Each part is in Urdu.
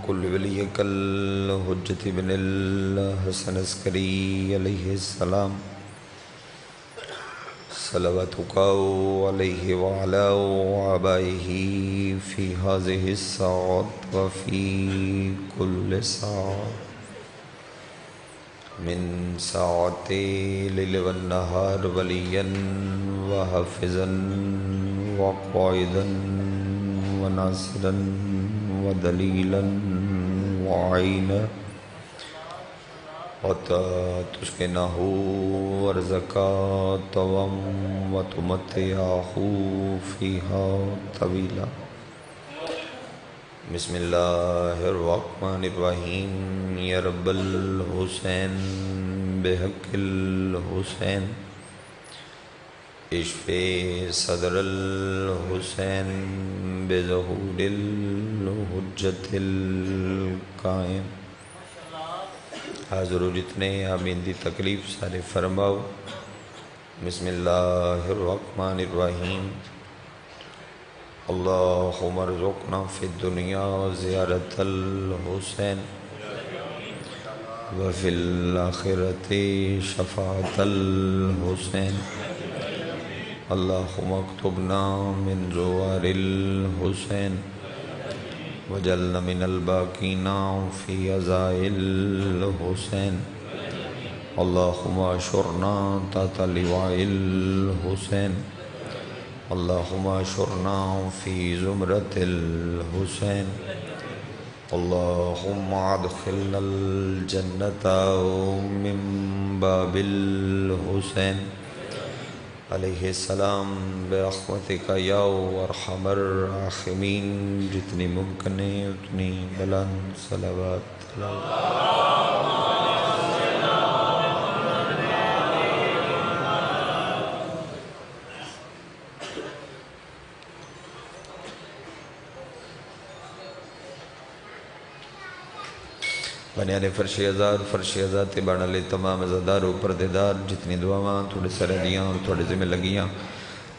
كل وليك الحجة بن الحسن العسكري عليه السلام صلواتك عليه وعلى آبائه في هذه الساعة وفي كل ساعة من ساعة الليل والنهار وليا وحافظا وقائدا وناصرا ودليلا وعينا وتسكنه ورزقا وتمتعه فيها طويلا. بسم الله الرحمن الرحيم. يا رب الحسين بحق الحسين اشفي صدر الحسين بظهور الحجة القائم. حاضر جتنے آمین دی تکلیف سارے فرماؤ. بسم اللہ الرحمن الرحیم. اللہم ارزقنا فی الدنیا زیارت الحسین وفی الآخرت شفاعت الحسین. اللہم اکتبنا من زوار الحسین وجعلنا من الباقین فی عزاء الحسین. اللہم اشرنا تحت لواء الحسین. اللہم اشرنا فی زمرۃ الحسین. اللہم ادخلنا الجنۃ من باب الحسین علیہ السلام برحمتک یا ارحم الراحمین. جتنی ممکن ہے اتنی بلند صلوات. بنیان فرش ازاد بانا لے تمام ازادار و پردیدار. جتنی دعاواں تھوڑے سرے دیاں اور تھوڑے ذمہ لگیاں،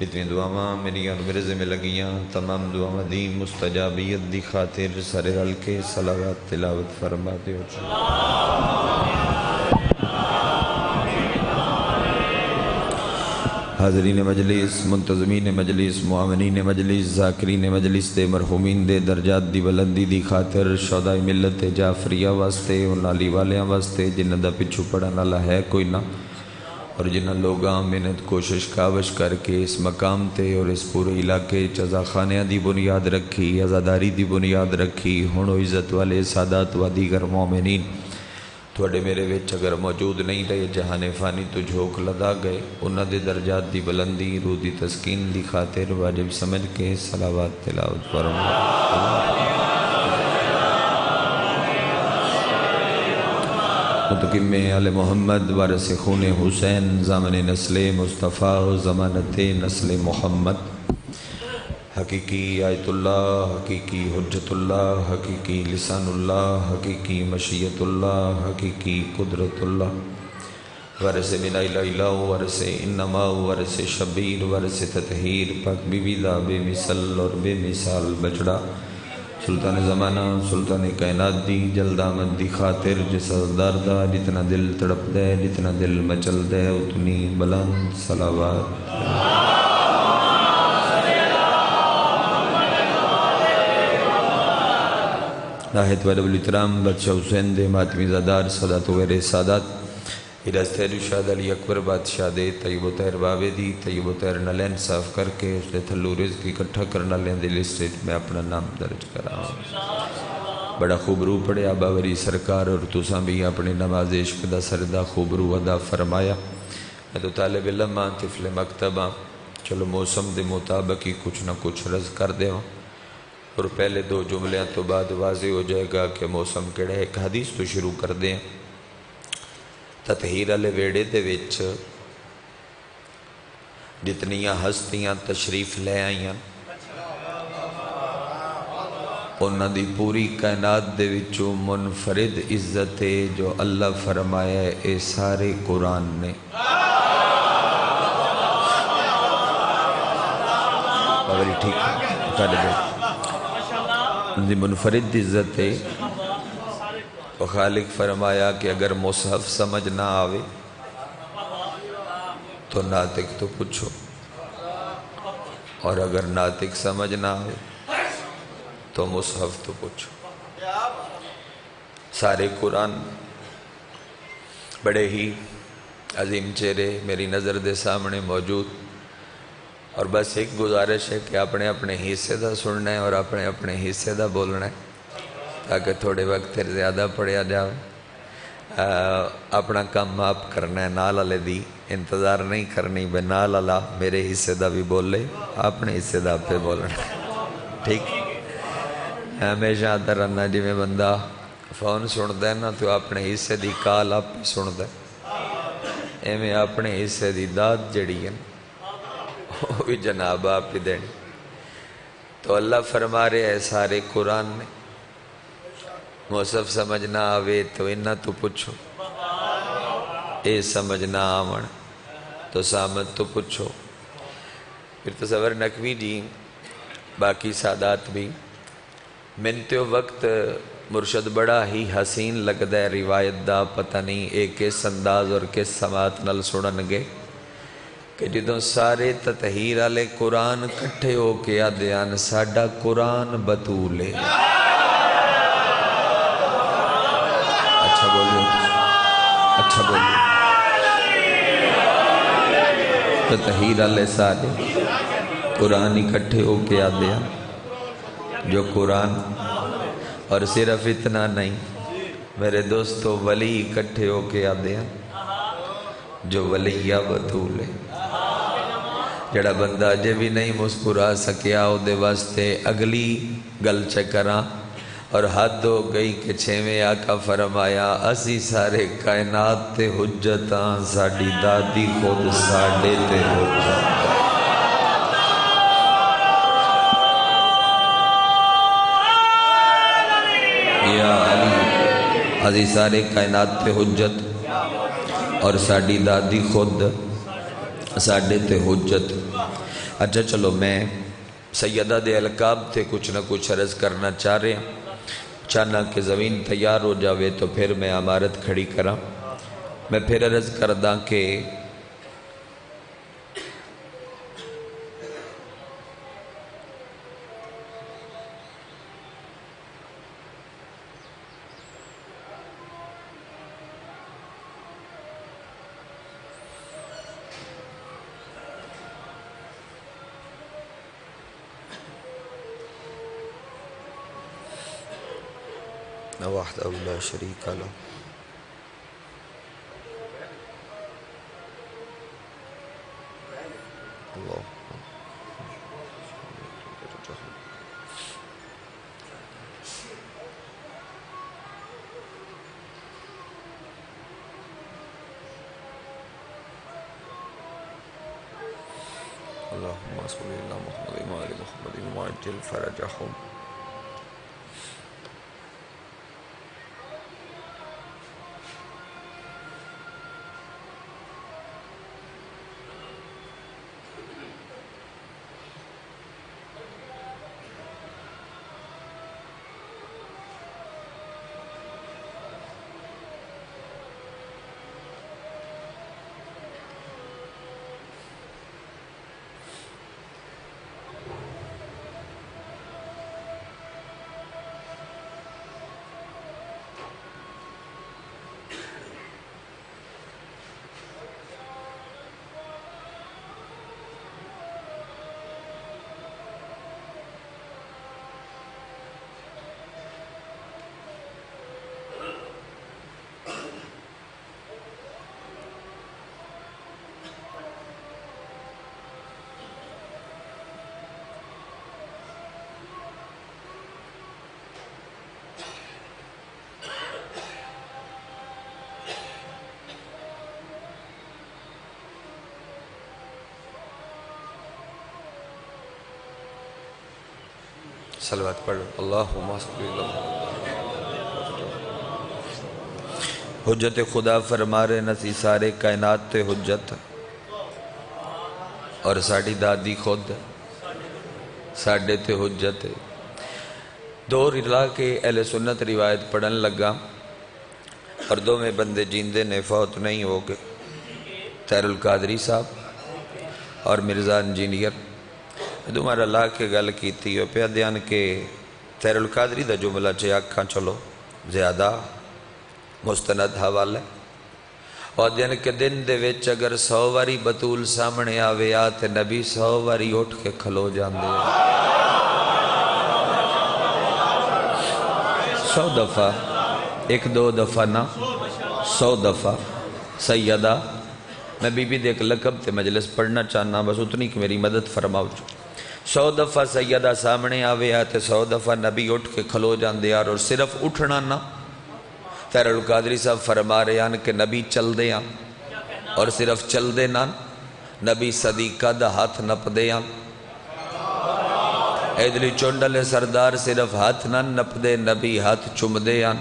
جتنی دعاواں میری اور میرے ذمہ لگیاں، تمام دعاواں دی مستجابیت دی خاطر سرے رل کے صلوات تلاوت فرماتے ہو. حاضرین مجلس، منتظمین مجلس، معاونین مجلس، ذاکرین مجلس دے مرحومین دے درجات دی بلندی دی خاطر شہدائے ملت جعفریہ واسطے اور نالی والیاں واسطے جنہ دا پچھو پڑھن والا ہے کوئی نہ، اور جنہ لوگاں محنت کوشش کاوش کر کے اس مقام تے اور اس پورے علاقے چزا خانیاں دی بنیاد رکھی، عزاداری دی بنیاد رکھی. ہن و عزت والے سادات و دیگر مومنین تھوڑے میرے وچ اگر موجود نہیں رہے، جہان فانی تو جھوک لدا گئے، انہاں دے درجات دی بلندی، روح دی تسکین دی خاطر واجب سمجھ کے صلوات تلاوت فرمائیں. متقم آل محمد وارث خون حسین ضامن نسل مصطفیٰ و ضمانت نسل محمد، حقیقی آیت اللہ، حقیقی حجت اللہ، حقیقی لسان اللہ، حقیقی مشیت اللہ، حقیقی قدرت اللہ، وارث من الہ وارث انما وارث شبیر وارث تطہیر، پاک بی بی دا بے مثل اور بے مثال بچڑا، سلطان زمانہ سلطان کائنات دی جلد آمد دی خاطر جس ازدار دا جتنا دل تڑپ دے، جتنا دل مچل دے، اتنی بلند صلوات. ناہت وڈب الاحترام بادشاہ حسین دے ماتمی زادار سادات وغیر سادات اداز تیرو شاد علی اکبر بادشاہ دے طیب و طہر بابے دی طیب و طہر نلین صاف کر کے اس نے تھلو رزق اکٹھا کرنا لین دے لسٹ میں اپنا نام درج کرا ہوں. بڑا خوب رو پڑے آبا وری سرکار اور تساں بھی اپنی نماز عشق دا سردہ خوب رو ادا فرمایا. میں تو طالب علم طفل مکتبہ، چلو موسم دے مطابق ہی کچھ نہ کچھ رز کر دے ہوں، اور پہلے دو جملیاں تو بعد واضح ہو جائے گا کہ موسم کیڑا ہے. ایک حدیث تو شروع کر دیں. تطہیر والے ویڑے دے وچ جتنیاں ہستیاں تشریف لے آئیاں انہاں دی پوری کائنات دے وچوں منفرد عزت ہے جو اللہ فرمایا ہے اے سارے قرآن نے. بابری ٹھیک کر دے. دی منفرد عزت ہے۔ وہ خالق فرمایا کہ اگر مصحف سمجھ نہ آوے تو ناطق تو پوچھو، اور اگر ناطق سمجھ نہ آوے تو مصحف تو پوچھو۔ سارے قرآن بڑے ہی عظیم چہرے میری نظر دے سامنے موجود، اور بس ایک گزارش ہے کہ اپنے اپنے حصے دا سننا ہے اور اپنے اپنے حصے دا بولنا ہے، تاکہ تھوڑے وقت پھر زیادہ پڑھیا جاوے۔ اپنا کام آپ کرنا ہے، نال والے دی انتظار نہیں کرنی بے نال والا میرے حصے دا بھی بول لے، اپنے حصے دا پہ بولنا ہے، ٹھیک؟ ہمیشہ آتا رہنا جی میں بندہ فون سنتا ہے نا تو اپنے حصے دی کال آپ سنتا ہے، ایویں اپنے حصے دی داد جڑی ہے وہ بھی جناب آپ ہی دینی۔ تو اللہ فرما رہے ہیں سارے قرآن میں مصحف سمجھ نہ آوے تو انہ تو پوچھو، اے سمجھ نہ آون تو سامت تو پوچھو۔ پھر تصور نقوی جی باقی سادات بھی منتے وقت مرشد بڑا ہی حسین لگدا ہے، روایت دا پتہ نہیں ایک کس انداز اور کس سماعت نال سنن گے کہ جدوں سارے تطہیر والے قرآن کٹھے ہو کے آدھیان ساڈا قرآن بطول ہے۔ اچھا بولیو، اچھا بولیو۔ تطہیر والے سارے قرآن اکٹھے ہو کے آدھیان جو قرآن، اور صرف اتنا نہیں میرے دوستو ولی اکٹھے ہو کے آدھے ہیں جو ولیہ بطول ہے۔ جڑا بندہ جے بھی نہیں مسکرا سکیا او دے واسطے اگلی گل چکراں، اور حد ہو گئی کہ چھویں آقا فرمایا اسی سارے کائنات تے حجتاں، ساڑی دادی خود ساڑے تے حجت۔ یا علی ازی سارے کائنات پہ حجت، اور ساڑی دادی خود ساڑے تے حجت۔ اچھا چلو میں سیدہ دے القاب تھے کچھ نہ کچھ عرض کرنا چاہ رہے ہیں، چاہنا کہ زمین تیار ہو جاوے تو پھر میں عمارت کھڑی کراں۔ میں پھر عرض کرداں کہ وحدہ لا شریک لہ اللہ اللہم صلی اللہ محمد و آل محمد وعجل فرجہم۔ صلوات پڑھ اللہم صلی اللہ۔ حجت خدا فرما رہے نسی سارے کائنات تے حجت، اور ساڑی دادی خود ساڑے تے حجت۔ دو رلا کے اہل سنت روایت پڑھن لگا اور دو میں بندے جیندے نے، فوت نہیں ہو گئے، طاہر القادری صاحب اور مرزا انجینئر دومارا لا کے گل کیتی ہو پیا دیان کے طاہر القادری دا جملہ چے آکھاں چلو زیادہ مستند حوالہ اور دیان کے دن دے وچ اگر 100 واری بطول سامنے آوے آتے نبی 100 واری اٹھ کے کھلو جاندے 100 دفعہ، ایک دو دفعہ نہ 100 دفعہ سیدہ میں بی بی دیکھ لقب تے مجلس پڑھنا چاہنا بس اتنی کہ میری مدد فرماؤ 100 دفعہ سیدہ سامنے آوے آتے 100 دفعہ نبی اٹھ کے کھلو جاندے یار اور صرف اٹھنا نہ طاہر القادری صاحب فرما رہے ہیں کہ نبی چل دے ہیں اور صرف چل دے نا نبی صدیقہ دا ہاتھ نپ دے ہیں ایدلی چونڈلے سردار صرف ہاتھ نہ نپ دے نبی ہاتھ چم دے ہیں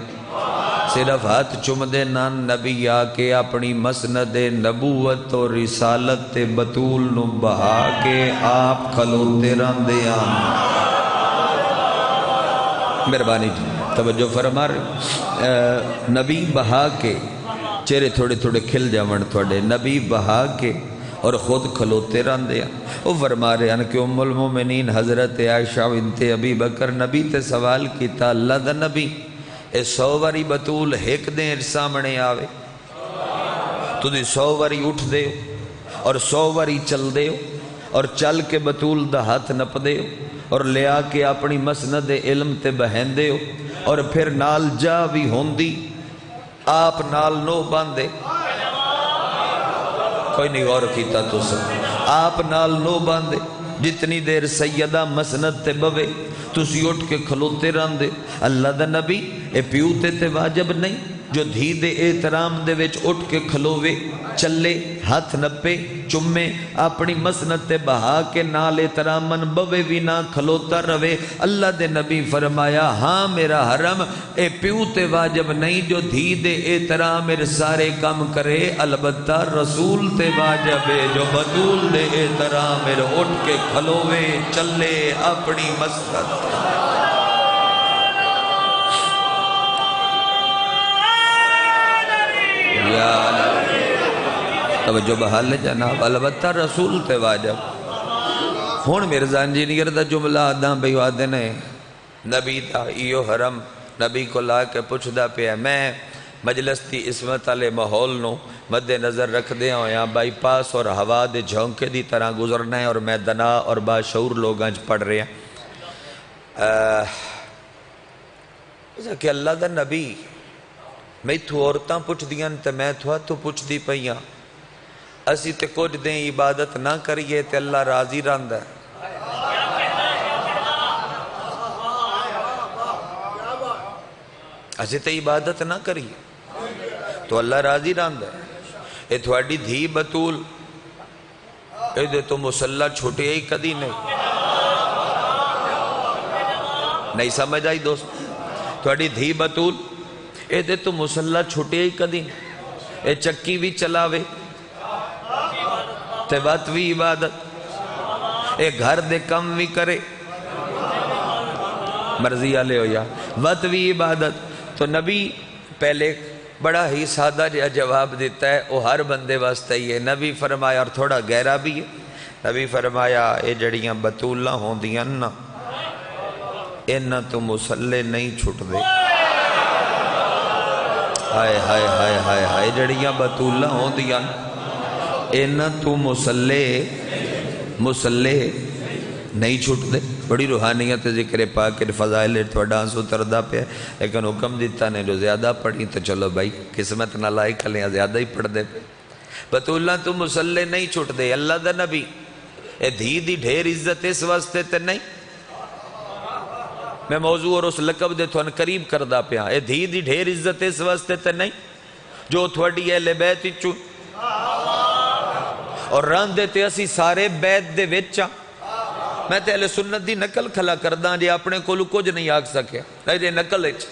صرف ہاتھ چم دے نا نبی آکے اپنی مسند نبوت اور رسالت بطول نو بہا کے آپ کھلوتے رہن دے ہیں مہربانی جی توجہ فرما رہے نبی بہا کے چہرے تھوڑے تھوڑے کھل جاون تھوڑے نبی بہا کے اور خود کھلوتے رہن دیا وہ فرما رہے ہیں کہ ام المومنین حضرت عائشہ بنت ابی بکر نبی تے سوال کیتا اللہ دا نبی اے 100 واری بطول ایک دیں سامنے آوے تو دی 100 واری اٹھ دے اور 100 واری چل دے اور چل کے بطول دا ہاتھ نپ دے اور لیا کے اپنی مسند علم تے بہن دے اور پھر نال جا بھی ہوندی آپ نال نو باندے کوئی نہیں غور کیتا تو سب آپ نال نو باندے جتنی دیر سیدہ مسند تے بوے تسی اٹھ کے کھلوتے راندے اللہ دا نبی اے پیوتے تے واجب نہیں جو دھی دے احترام دے وچ اٹھ کے کھلوے چلے ہاتھ نپے چمے اپنی مسند تے بہا کے نال احترامن بوے بھی نہ کھلوتا روے اللہ دے نبی فرمایا ہاں میرا حرم اے پیوتے واجب نہیں جو دھی دے احترام سارے کام کرے البتہ رسول تے واجب ہے جو بطول دے احترام اٹھ کے کھلوے چلے اپنی مسند توجہ بحال جناب البتہ رسول تے واجب ہون مرزا انجینئر دا جملہ آدھاں بھئی آدھے نے نبی دا ایو حرم نبی کو لا کے پوچھ دا پیا میں مجلس تی اسمت علی ماحول نو مد نظر رکھ دے ہویا بائی پاس اور ہوا دے جھونکے دی طرح گزرنا ہے اور میں دنا اور باشعور لوگاں پڑھ رہے ہیں کہ اللہ دا نبی میں تو عورتاں پوچھ دیاں تے میں تو پوچھ دی پئیاں اسی تے کچھ دیں عبادت نہ کریے تے اللہ راضی رہند ہے اسی تے عبادت نہ کریے تو اللہ راضی رہند ہے اے تھوڑی دھی بطول اے دے تو مسلح چھوٹے ہی کدی نہیں سمجھ آئی دوست تھوڑی دھی بطول اے دے تو مسلح چھوٹے ہی کدی اے چکی بھی چلاوے تے بات بھی عبادت اے گھر دے کم بھی کرے مرضی آلے ہو یا بات بھی عبادت تو نبی پہلے بڑا ہی سادہ جواب دیتا ہے وہ ہر بندے واسطے ہی ہے نبی فرمایا اور تھوڑا گہرا بھی ہے نبی فرمایا اے جڑیاں بطولہ ہوں دیاں نا انہاں تو مسلح نہیں چھٹ دے ہائے ہائے ہائے ہائے ہائے جڑیاں بطولہ ہوں دیاں اینا تو مسلح نہیں چھوٹ دے بڑی روحانیت ذکر پاک فضائل تھوڑا آنسو تردہ پہ لیکن حکم دیتا نے جو زیادہ پڑھی تو چلو بھائی قسمت نہ لائے کھلیں زیادہ ہی پڑھ دے بطولہ تو مسلح نہیں چھوٹ دے اللہ دا نبی اے دھی دی ڈھیر عزت اس واسطے تے نہیں میں موضوع اور اس لقب دے تھوڑا قریب کردہ پیا اے دھی دی ڈھیر عزت اس واسطے تے نہیں جو تھوڑی اہل بیت چو اور ران دیتے اسی سارے بیت دے وچا میں تے اہل سنت دی نقل کھلا کرداں جے اپنے کولو کچھ نہیں آگ سکے نہیں نقل اچ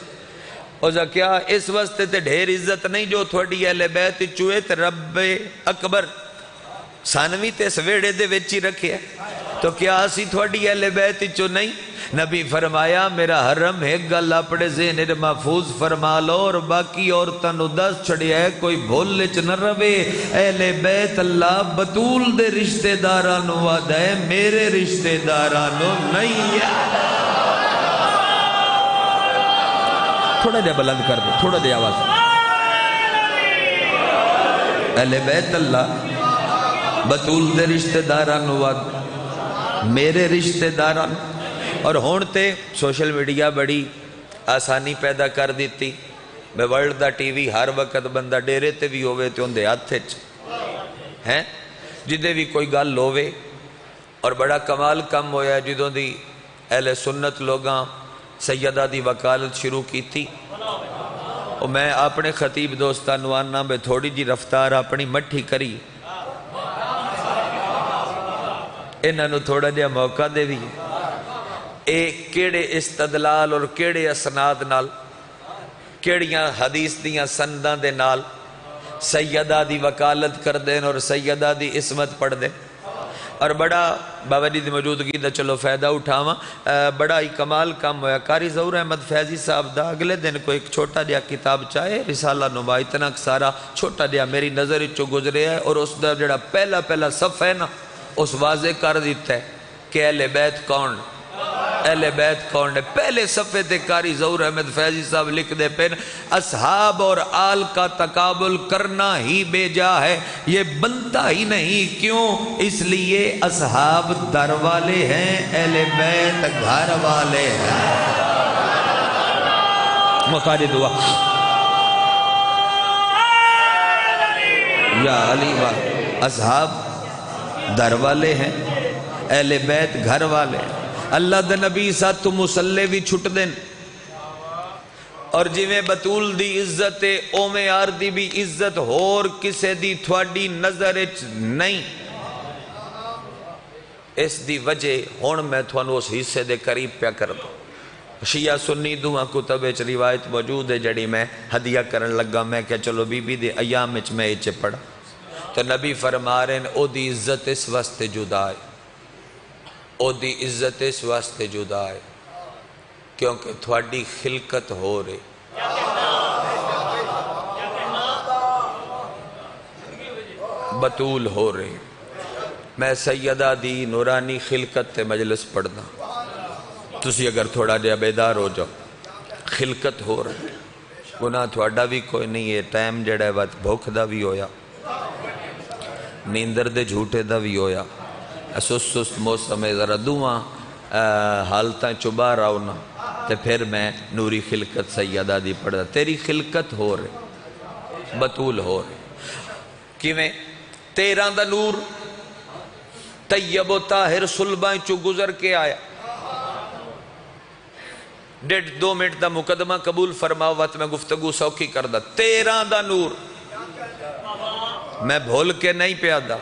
اوزا کیا اس واسطے تے ڈھیر عزت نہیں جو تھوڑی اہل بیت چوئے تے رب اکبر ثانوی تے سویڑے دے وچی رکھے تو کیا اسی تھوڑی اہل بیت چو نہیں نبی فرمایا میرا حرم ایک گل اپنے ذہن محفوظ فرما لو اور باقی عورتوں نو دس چھڑیا ہے کوئی بھول چ نہ رہے اہل بیت اللہ بطول دے رشتہ داراں نو وعدہ ہے میرے رشتہ داراں نو نہیں ہے۔ تھوڑا دیا بلند کر دے، تھوڑا دیا آواز۔ اہل بیت اللہ بطول دے رشتہ داراں نو وعدہ میرے رشتہ داراں، اور ہون تے سوشل میڈیا بڑی آسانی پیدا کر دیتی، میں ورلڈ دا ٹی وی ہر وقت بندہ ڈیرے تے بھی ہوئے تے ان دے ہاتھ ہیں جدے بھی کوئی گل ہوئے، اور بڑا کمال کم ہویا جدوں دی اہل سنت لوگاں سیدہ دی وکالت شروع کی تھی، اور میں اپنے خطیب دوستان نوانا میں تھوڑی جی رفتار اپنی مٹھی کری، انہاں نو تھوڑا جا موقع دے بھی کیڑے استدلال اور کیڑے اسناد نال کیڑیاں حدیث دیاں سنداں دے نال سیدہ دی وکالت کر دیں اور سیدہ دی عصمت پڑھ دیں، اور بڑا بابا جی دی موجودگی دا چلو فائدہ اٹھاواں، بڑا ہی کمال کام ہویا۔ قاری ظہور احمد فیضی صاحب دا اگلے دن کو ایک چھوٹا جہا کتاب چاہے رسالہ نما، اتنا سارا چھوٹا جہا میری نظر چو گزرے ہے، اور اس دا جڑا پہلا صف ہے نا اس واضح کر دیتا ہے کہ اہل بیت کون، اہل بیت کون ہے۔ پہلے صفحے تے قاری ظہور احمد فیضی صاحب لکھ دے پین اصحاب اور آل کا تقابل کرنا ہی بے جا ہے، یہ بنتا ہی نہیں، کیوں؟ اس لیے اصحاب در والے ہیں، اہل بیت گھر والے ہیں۔ مقاعد دعا یا علی اصحاب در والے ہیں، اہل بیت گھر والے ہیں۔ اللہ دے نبی ساتھ تو مسلے بھی چھٹ دیں، اور جویں بطول دی عزت ہے اومیں آر دی بھی عزت ہور کسے دی تھوڑی نظر نہیں۔ اس دی وجہ ہون میں تھوانو اس حصے دے قریب پیا کر دوں۔ شیعہ سنی دعا کتب اچ روایت موجود ہے جڑی میں ہدیہ کرن لگا، میں کہ چلو بی بی دے ایام اچ میں اچ پڑھا، تو نبی فرما رہے ہیں او دی عزت اس واسطے جدا ہے، او دی عزت اس واسطے جدا ہے کیونکہ تھوڑی خلقت ہو رہے، بطول ہو رہے۔ میں سیدہ دی نورانی خلقت تے مجلس پڑھنا، تسی اگر تھوڑا جا بیدار ہو جاؤ، خلقت ہو رہے، گناہ تھوڑا بھی کوئی نہیں ہے، ٹائم جڑا ہے وقت بھوک دا بھی ہویا، نیندر دے جھوٹے دا بھی ہویا، سست موسم ہے، ذرا دعاں حالتاں چبا رہا ہونا، تے پھر میں نوری خلقت سیدہ دی پڑھا، تیری خلقت ہو رہے، بطول ہو رہے۔ کیویں؟ تیرہ دا نور طیب و طاہر صلبائیں چو گزر کے آیا، 1.5-2 منٹ دا مقدمہ قبول فرماؤ وقت میں گفتگو سوکھی کر دا۔ تیرہ دا نور میں بھول کے نہیں پیادا،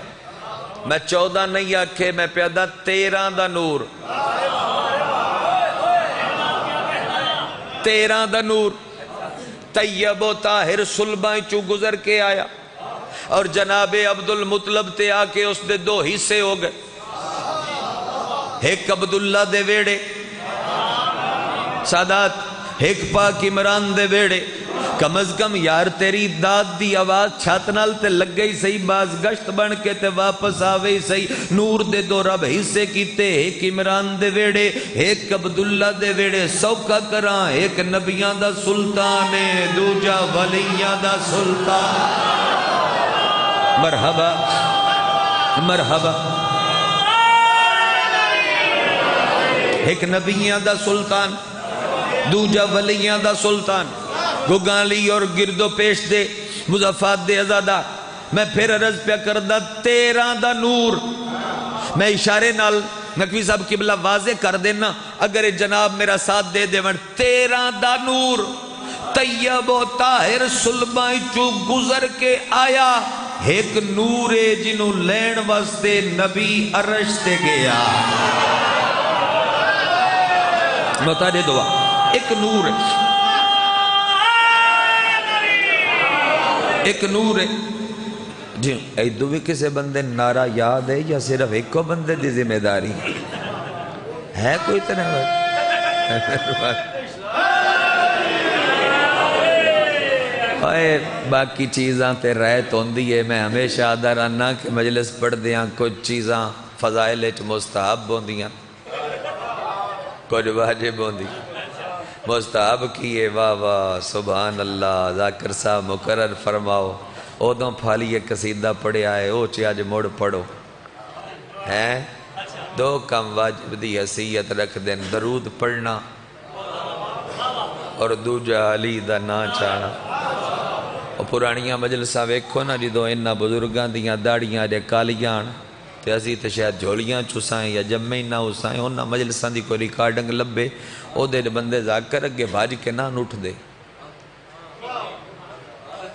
میں 14 نہیں آکھے میں پیادا، 13 دا نور، 13 دا نور طیب و طاہر صلبائیں چو گزر کے آیا، اور جناب عبدالمطلب تے آکے اس دے 2 حصے ہو گئے، ایک عبداللہ دے ویڑے سادات، ایک پاک عمران دے ویڑے، کم از کم یار تیری داد دی آواز چھات نال تے لگ گئی صحیح، باز گشت بن کے تے واپس آوے صحیح، نور دے 2 رب حصے کیتے، ایک عمران دے ویڑے ایک عبداللہ دے ویڑے، سوکھا کراں ایک نبیاں دا سلطان ہے دوجا ولیاں دا سلطان۔ مرحبا مرحبا، ایک نبیاں دا سلطان دوجا ولیاں دا سلطان، گگالی اور گرد و پیش دے مضافات دے ازادہ۔ میں پھر عرض پہ کردہ 13 دا نور، میں اشارے نال نقوی صاحب قبلہ واضح کر دینا اگر جناب میرا ساتھ دے دے، 13 دا نور طیب و طاہر صلبائیں چو گزر کے آیا، ایک نور جنہوں لین واسطے نبی عرش تے گیا۔ مطالعہ دعا ایک نور ہے، ایک نور ہے جی۔ ایدو بھی کسے بندے نعرہ یاد ہے یا صرف ایک کو بندے دی ذمہ داری ہے؟ کوئی طرح ہے؟ اے باقی چیزاں تے رہت ہوندی ہے. میں ہمیشہ آدھا رہنا کہ مجلس پڑھ دیاں کچھ چیزاں فضائل وچ مستحب ہوندیاں، کچھ واجب ہوندی. مستحب کیے واہ واہ سبحان اللہ. ذاکر صاحب مقرر فرماؤ ادوں پھالی ایک قصیدہ پڑھیا ہے او چ اج مڑ پڑھو. ہیں دو کم واجب دی حیثیت رکھ دین، درود پڑھنا اور دوجا علی دا نا چاہنا. اور پرانیاں مجلساں ویکھو نا جدوں انہاں بزرگاں دیاں داڑیاں دے کالیاں تے اسی تے شاید جھولیاں چسائیں یا جمے ہی نہ اسائیں. انہاں مجلساں دی کوئی ریکارڈنگ لبے او دے بندے ذاکر اگے بھاج کے نہ اٹھ دے.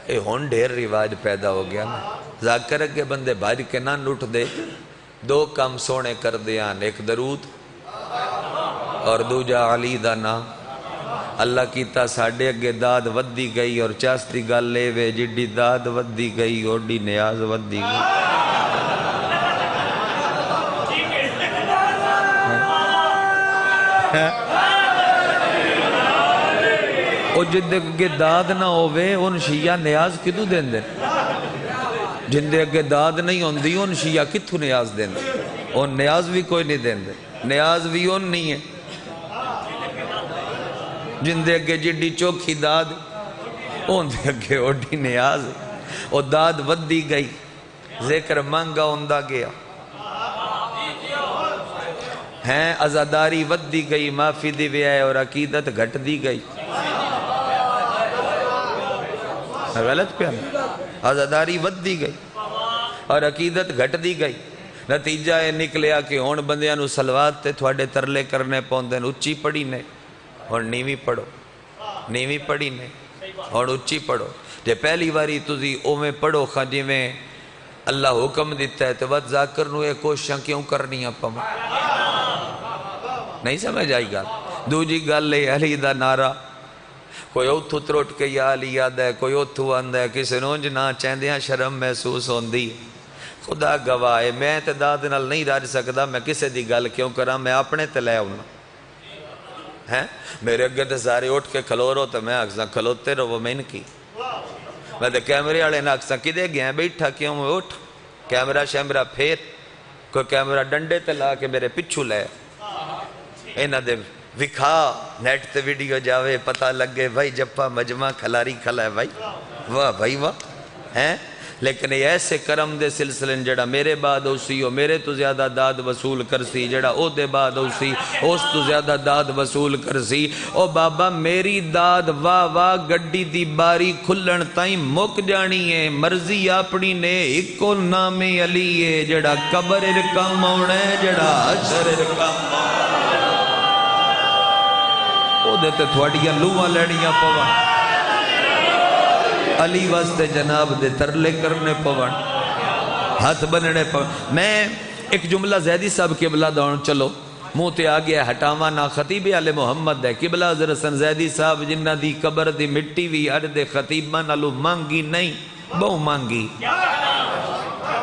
اے ہن ڈھیر رواج پیدا ہو گیا نا. ذاکر اگے بندے بھاج کے نہ اٹھ دے. دو کام سونے کر دیاں، ایک درود اور دوجا علی دا نا. اللہ کیتا ساڑھے اگے داد ودی گئی اور چاستی گل لے وے جڈی داد ودی گئی اوڈی نیاز ودی گئی. او جدے اگے داد نہ ہووے ان شیعہ نیاز کدو دین دے؟ جندے اگے داد نہیں ہوندی ان شیعہ کتھو نیاز دین دے؟ ان نیاز بھی کوئی نہیں دین دے. نیاز بھی ان نہیں ہے جندے اگے جڈی چوکھی داد ان دے اگے اوڈی نیاز. او داد ودی گئی، ذکر مانگا ہوندہ گیا ہیں، عزاداری ودی گئی، معافی دی ویائے اور عقیدت گھٹ دی گئی. غلط پہ عزاداری ودی گئی اور عقیدت گھٹ دی گئی. نتیجہ یہ نکلیا کہ ہون بندیاں نو سلوات تے تھوڑے ترلے کرنے پوندے اچھی پڑھی نے اور نیوی پڑھو، نیوی پڑھی نے اور اچھی پڑھو. جے پہلی واری تُسی اومیں پڑھو خاجی میں اللہ حکم دیتا ہے تو ود ذاکر نو یہ کوششاں کیوں کرنی آپ نہیں سمجھ آئی گا. دوجی گل لے علی دا نعرہ کوئی اوتھو تروٹ کے یا علی یاد ہے، کوئی اوتھو آندہ ہے، کسی نونج نہ چیندیاں شرم محسوس ہوندی. خدا گواہ ہے میں تے داد نال نہیں راج سکدا. میں کسے دی گل کیوں کراں، میں اپنے تے لے ہونا ہیں. میرے اگے تے سارے اٹھ کے کھلو رہو تو میں اکساں کھلوتے رہو میں ان کی. میں تے کیمرے والے نے اکساں کدے گیا بیٹھا کیوں میں اٹھ کیمرہ شیمرہ پھیر کوئی کیمرہ ڈنڈے تے لا کے میرے پچھو لے اینا دے وکھا نیٹ تے ویڈیو جاوے پتہ لگے بھائی جپا مجمع کھلاری کھلا ہے بھائی واہ بھائی واہ ہیں. لیکن یہ ایسے کرم دے سلسلے جڑا میرے بعد اسی ہو میرے تو زیادہ داد وصول کرسی، جڑا او دے بعد اسی اس تو زیادہ داد وصول کرسی. او بابا میری داد واہ واہ گڈی دی باری کھلن تائیں مک جانی ہے. مرضی اپنی نے ایکو نام علی ہے جڑا قبر رکم ہونے جڑا حشر رکم او دیتے تھوڑیاں لوہاں لیڑیاں پوا علی واسطے جناب دے ترلے کرنے پوان ہاتھ بننے پوان. میں ایک جملہ زیدی صاحب قبلہ دون چلو منہ تے آگیا ہٹاوا نا خطیب آل محمد ہے. قبلہ حضرت حسن زیدی صاحب جنہ دی قبر دی مٹی بھی عرد خطیبہ نالو مانگی نہیں بہو مانگی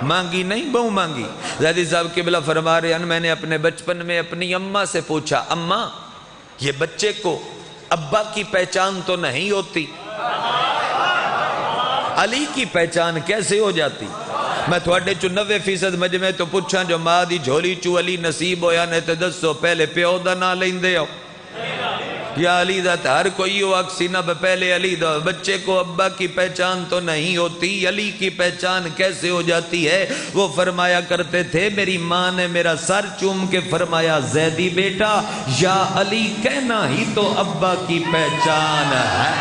مانگی نہیں بہو مانگی. زیدی صاحب قبلہ فرما رہے ہیں میں نے اپنے بچپن میں اپنی اماں سے پوچھا اماں یہ بچے کو ابا کی پہچان تو نہیں ہوتی، علی کی پہچان کیسے ہو جاتی؟ میں تھوڑے 90% مجمع تو پوچھاں جو ماں دی جھولی چو علی نصیب ہویا نے تے دسو پہلے پیو دا نہ لیندے ہو یا علی دا ہر کوئی ہو اکسینہ پہلے علی دا. بچے کو ابا کی پہچان تو نہیں ہوتی، علی کی پہچان کیسے ہو جاتی ہے؟ وہ فرمایا کرتے تھے میری ماں نے میرا سر چوم کے فرمایا زیدی بیٹا یا علی کہنا ہی تو ابا کی پہچان ہے.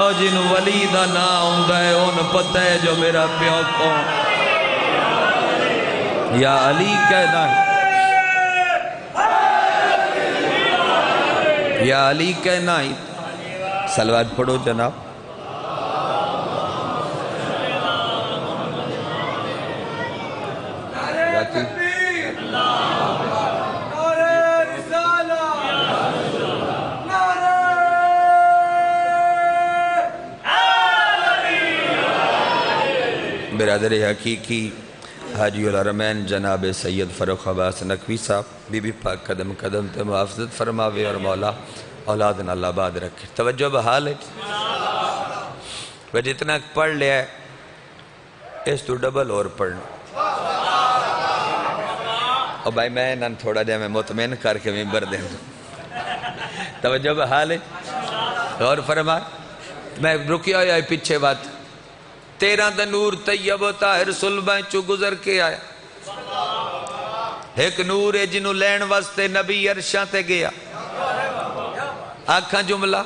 اور جن ولی دا نا ہوندہ ہے ان پتہ ہے جو میرا پیو کون یا علی کہنا ہے یا علی کہنا ہی. صلوات پڑھو جناب. برادر حقیقی حاجی الحرمین جناب سید فروخ عباس نقوی صاحب، بی بی پاک قدم قدم تے محافظت فرماوے اور مولا اولاد نال آباد رکھے۔ توجہ بحال ہے وہ جتنا پڑھ لیا ہے اس تو ڈبل اور پڑھنا۔ اور بھائی میں انہاں تھوڑا جا میں مطمئن کر کے ممبر دیں دوں۔ توجہ بحال ہے، غور فرما۔ میں رکیا ہویا پیچھے بات، 13 دا نور طیب و طاہر صلبہ چو گزر کے آیا۔ ایک نور ہے جنہوں لین واسطے نبی عرشاں تے گیا۔ آکھاں جملہ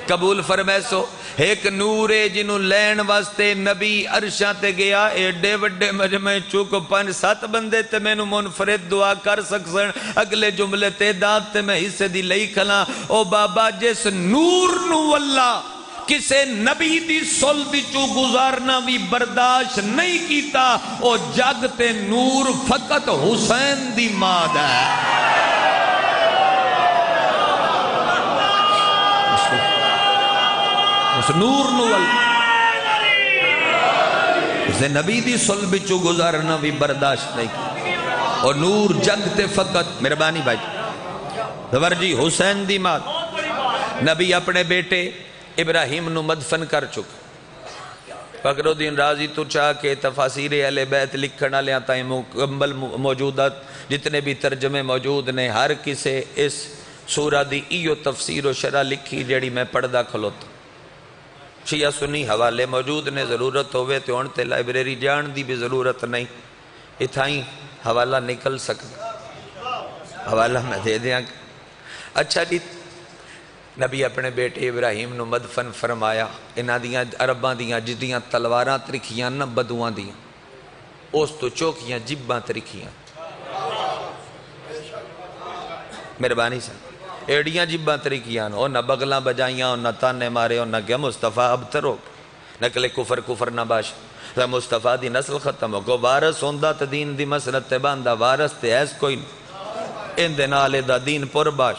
قبول فرمائے سو، ایک نور ہے جنہوں لین واسطے نبی عرشاں تے گیا۔ ایڈے وڈے مجمع چوکو 5-7 بندے تے میں نو منفرد دعا کر سکسن، اگلے جملے تے داد تے میں حصے دی لئی کھلا۔ او بابا جس نور نو اللہ کسے نبی دی سل دی چو گزارنا بھی برداشت نہیں کیتا، او جگ تے نور فقط حسین دی ماد ہے۔ اس نور نوال اسے نبی دی سل دی چو گزارنا بھی برداشت نہیں کیتا، اور نور جگ تے فقط مہربانی بھائی دور جی حسین دی ماد۔ نبی اپنے بیٹے ابراہیم نو مدفن کر چکا۔ فخر الدین رازی تو چاہ کے تفاسیر اہل بیت لکھنا لیا تائیں مکمل موجودات جتنے بھی ترجمے موجود نے، ہر کسے اس سورہ دی ایو تفسیر و شرح لکھی جیڑی میں پڑھدا کھلوتا۔ شیعہ سنی حوالے موجود نے، ضرورت ہوئے تو انتے لائبریری جان دی بھی ضرورت نہیں، اتھائیں حوالہ نکل سکتا، حوالہ میں دے دیاں۔ اچھا جی، نبی اپنے بیٹے ابراہیم نو مدفن فرمایا۔ انہاں دیاں عرباں دیاں جدیاں تلواراں ترکھیاں نہ بدواں دیاں، اس تو چوکیاں جباں ترکھیاں، مہربانی سے ایڑیاں جباں ترکھیاں، اور نہ بغلاں بجائیاں، اور نہ تانے مارے، اور نہ کیا مصطفیٰ اب ترو نکلے کفر کفر نہ باش مصطفیٰ دی نسل ختم ہو کو وارث ہوندہ تا دین دی مسلط تے باندہ، وارث تے ایس کوئی ان دے نالے دا دین پر باش۔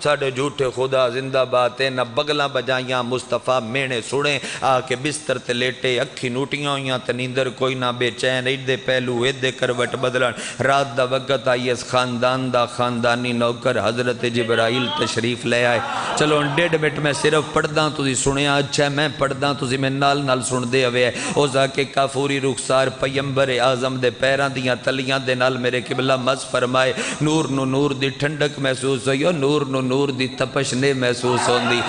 ساڑھے جھوٹے خدا زندہ بات ہے، نہ بگلاں بجائیاں، مصطفیٰ مینے سڑیں آ کے بستر تے لیٹے، اکھی نوٹیاں ہویاں تے نیندر کوئی نہ بے چین، ایدے پہلو ایدے کروٹ بدلن۔ رات دا وقت آئی اس خاندان دا خاندانی نوکر حضرت جبرائیل تشریف لے آئے۔ چلو 1.5 منٹ میں صرف پڑھداں تُسی سنیا، اچھا میں پڑھداں تُسی میں نال سن دے ہوئے۔ او ذاکے کافوری رخسار پیمبر اعظم دے پیراں دیاں تلیاں دے نال میرے قبلہ مز فرمائے۔ نور نو نور دی ٹھنڈک محسوس ہوئی، نور نو نور دی تپش نے محسوس ہوندی،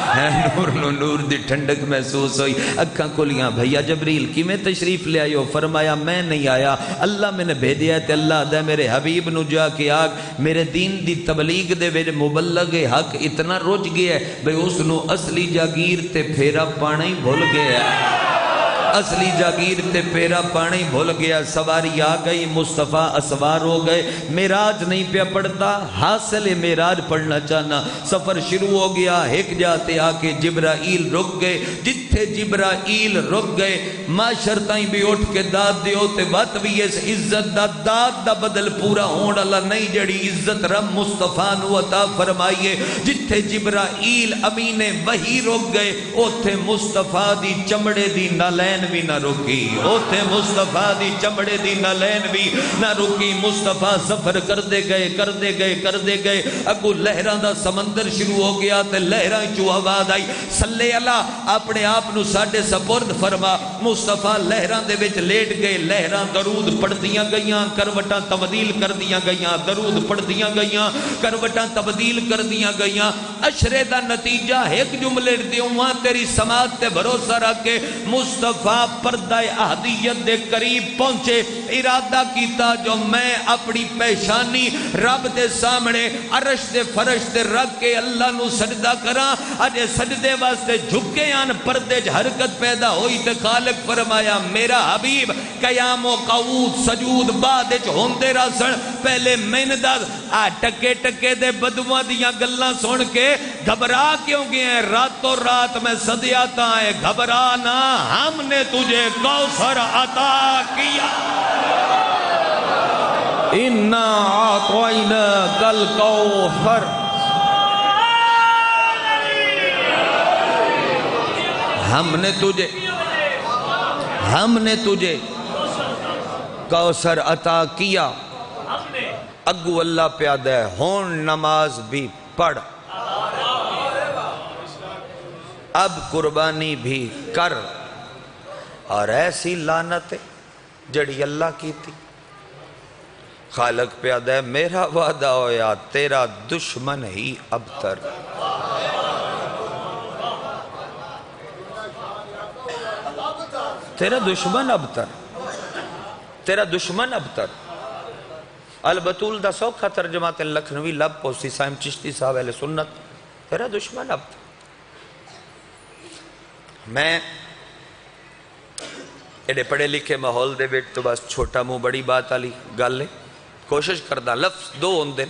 نور نو نور دی ٹھنڈک محسوس ہوئی۔ اکھاں کھلیاں، بھیا جبریل کی میں تشریف لے آئیو؟ فرمایا میں نہیں آیا، اللہ میں نے بھیجیا ہے تے اللہ دے میرے حبیب نو جا کے آگ میرے دین دی تبلیغ دے وچ مبلغ حق اتنا رج گیا ہے بھئی اس نو اصلی جاگیر تے پھیرا پانا ہی بھول گیا ہے، اصلی جاگیر تے پیرا پانی بھول گیا۔ سواری آ گئی، مصطفیٰ اسوار ہو گئے، معراج نہیں پیا پڑھتا، حاصل معراج پڑھنا چاہنا۔ سفر شروع ہو گیا، ایک جاتے آ کے جبرائیل رک گئے۔ جتھے جبرائیل رک گئے معاشر تائیں بھی اٹھ کے داد دیو تے بات بھی اس عزت دا داد دا بدل پورا ہون اللہ نہیں جڑی عزت رب مصطفیٰ نو عطا فرمائیے۔ جتھے جبرائیل امین وحی رک گئے، اوتھے مصطفیٰ دی چمڑے دی نالین بھی نہ رکی، اوتھے مصطفیٰ دی چمڑے دی نالین بھی نہ رکی۔ مصطفیٰ سفر کر دے گئے، اگو لہران دا سمندر شروع ہو گیا تے لہران چو آواز آئی، صلی اللہ اپنے آپ نو ساڑھے سپرد فرما۔ مصطفیٰ لہران دے وچ لیٹ گئے، لہران درود پڑھ دیاں گئیاں، کروٹاں تبدیل کر دیاں گئیاں، درود پڑھ دیاں گئیاں، کروٹاں تبدیل کر دیاں گئیاں۔ اشرے دا نتیجہ ایک جملے دیواں تیری سماعت تے بھروسہ رکھ کے مصطفیٰ پردہ احدیت دے قریب پہنچے۔ ارادہ کیتا جو میں اپنی پیشانی رب دے سامنے عرش دے فرش دے رکھ کے اللہ نو سجدہ کراں۔ اجے سجدے واسطے جھکے آن پردے حرکت پیدا ہوئی تے خالق فرمایا میرا حبیب قیام و قعود سجود بعد ہوندے رسن، پہلے مہندہ ٹکے ٹکے دے بدواں دیاں گلاں سن کے گھبرا کیوں گئے ہیں؟ راتوں رات میں صدیاتا ہے، گھبرانا ہم نے تجھے کوثر عطا کیا، اِنَّا أَعْطَيْنَاكَ الْكَوْثَرَ۔ ہم نے تجھے کوثر عطا کیا اگو اللہ پیادہ ہے ہون نماز بھی پڑھ اب قربانی بھی کر اور ایسی لعنت جڑی اللہ کی تھی خالق پیادہ ہے میرا وعدہ ہویا تیرا دشمن ہی ابتر تیرا دشمن ابتر تیرا دشمن ابتر البتول دا سوکھا ترجمات لکھنوی لب پوسی سائم چشتی صاحب اہل سنت تیرا دشمن ابتر میں ایڈے پڑھے لکھے ماحول دے بیٹ تو بس چھوٹا منہ بڑی بات آلی گل لے کوشش کردہ لفظ دو ہوندے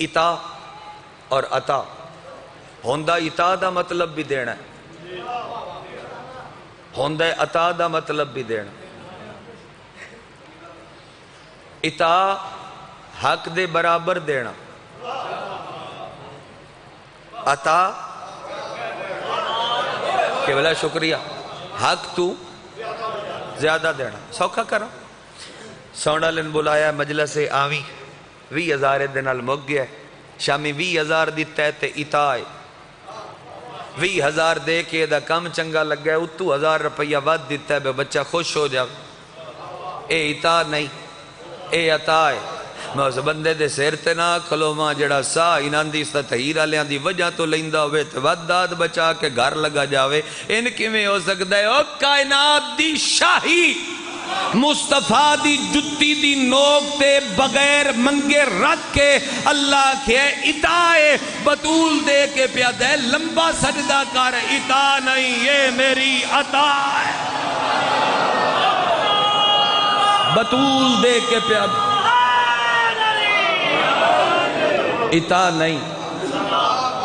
اطاع اور عطا ہوندہ اطاع دا مطلب بھی دینا ہے ہوندہ عطا دا مطلب بھی دینا اطاع حق دے برابر دینا عطا کہ بلا شکریہ حق تو زیادہ دینا سوکھا کرا سونا لن بلایا مجلس آویں 20,000 دن المگ گیا شامی 20,000 دی تیتے اطاع 20,000 دے کے دا کم چنگا لگ گیا اتو 1,000 روپیہ واد دیتا ہے بے بچہ خوش ہو جاؤ اے اطاع نہیں اے عطا ہے میں اس بندے دے سیرتے نہ کھلو ماں جڑا سا انہاں دی ستہیرہ لیاں دی وجہ تو لیندہ ہوئے تو وداد بچا کے گھر لگا جاوے ان کی میں ہو سکتا ہے او کائنات دی شاہی مصطفیٰ دی جتی دی نوک تے بغیر منگے رکھ کے اللہ کے اطاع بطول دے کے پیادہ ہے لمبا سجدہ کر اطاع نہیں یہ میری عطا ہے بطول دے کے پیادہ اطاع نہیں